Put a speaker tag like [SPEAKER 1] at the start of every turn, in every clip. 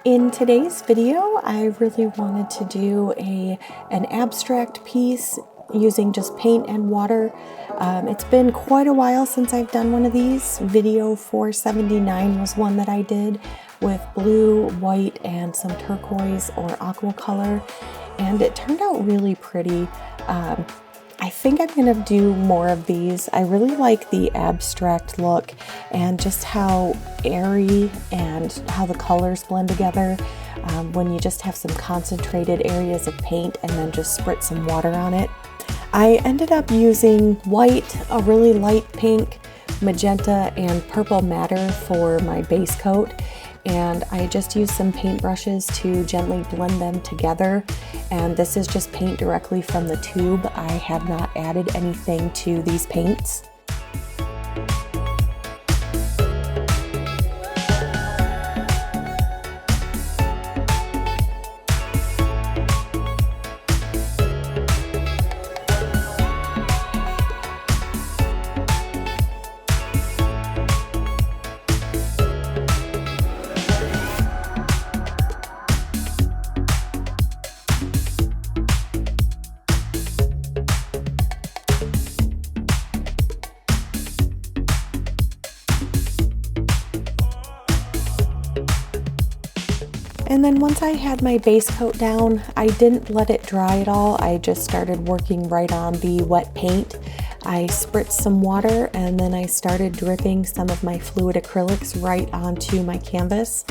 [SPEAKER 1] In today's video, I really wanted to do an abstract piece using just paint and water. It's been quite a while since I've done one of these. Video 479 was one that I did with blue, white, and some turquoise or aqua color, and it turned out really pretty. I think I'm going to do more of these. I really like the abstract look and just how airy and how the colors blend together when you just have some concentrated areas of paint and then just spritz some water on it. I ended up using white, a really light pink, magenta, and purple madder for my base coat. And I just used some paint brushes to gently blend them together. And this is just paint directly from the tube. I have not added anything to these paints. And then once I had my base coat down, I didn't let it dry at all. I just started working right on the wet paint. I spritzed some water and then I started dripping some of my fluid acrylics right onto my canvas.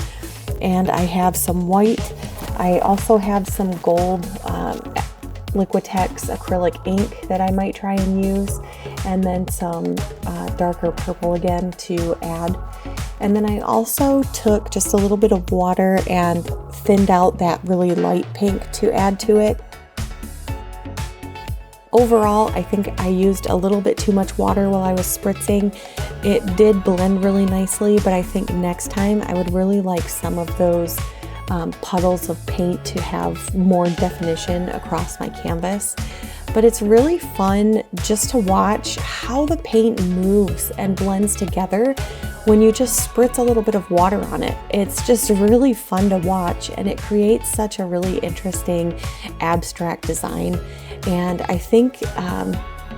[SPEAKER 1] And I have some white. I also have some gold Liquitex acrylic ink that I might try and use, and then some darker purple again to add. And then I also took just a little bit of water and thinned out that really light pink to add to it. Overall, I think I used a little bit too much water while I was spritzing. It did blend really nicely, but I think next time I would really like some of those puddles of paint to have more definition across my canvas. But it's really fun just to watch how the paint moves and blends together when you just spritz a little bit of water on it. It's just really fun to watch, and it creates such a really interesting abstract design. And I think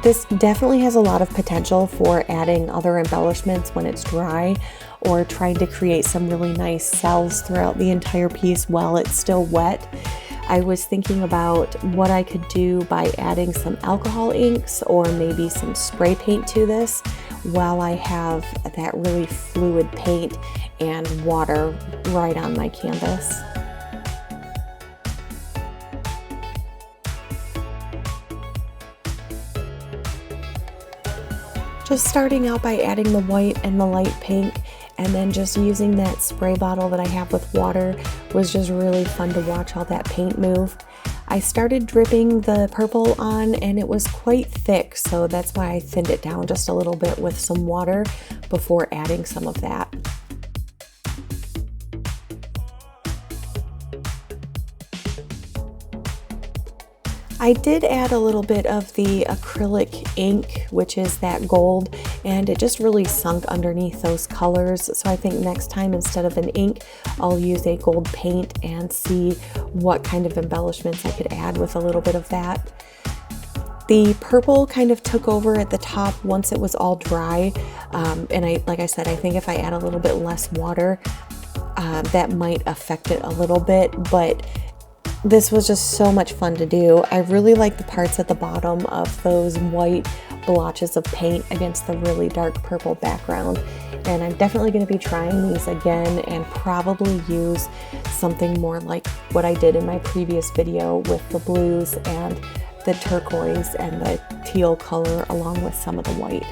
[SPEAKER 1] this definitely has a lot of potential for adding other embellishments when it's dry, or trying to create some really nice cells throughout the entire piece while it's still wet. I was thinking about what I could do by adding some alcohol inks or maybe some spray paint to this while I have that really fluid paint and water right on my canvas. Just starting out by adding the white and the light pink, and then just using that spray bottle that I have with water was just really fun to watch all that paint move. I started dripping the purple on and it was quite thick, so that's why I thinned it down just a little bit with some water before adding some of that. I did add a little bit of the acrylic ink, which is that gold, and it just really sunk underneath those colors. So I think next time, instead of an ink, I'll use a gold paint and see what kind of embellishments I could add with a little bit of that. The purple kind of took over at the top once it was all dry. And like I said, I think if I add a little bit less water, that might affect it a little bit, but this was just so much fun to do. I really like the parts at the bottom of those white blotches of paint against the really dark purple background. And I'm definitely going to be trying these again and probably use something more like what I did in my previous video with the blues and the turquoise and the teal color along with some of the white.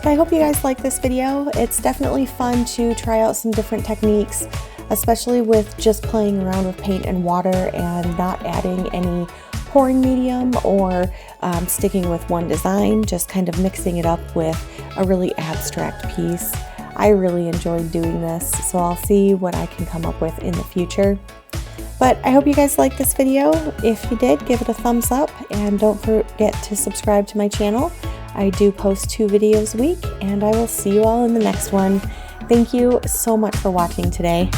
[SPEAKER 1] But I hope you guys like this video. It's definitely fun to try out some different techniques, especially with just playing around with paint and water and not adding any pouring medium or sticking with one design, just kind of mixing it up with a really abstract piece. I really enjoyed doing this, so I'll see what I can come up with in the future. But I hope you guys liked this video. If you did, give it a thumbs up and don't forget to subscribe to my channel. I do post 2 videos a week, and I will see you all in the next one. Thank you so much for watching today.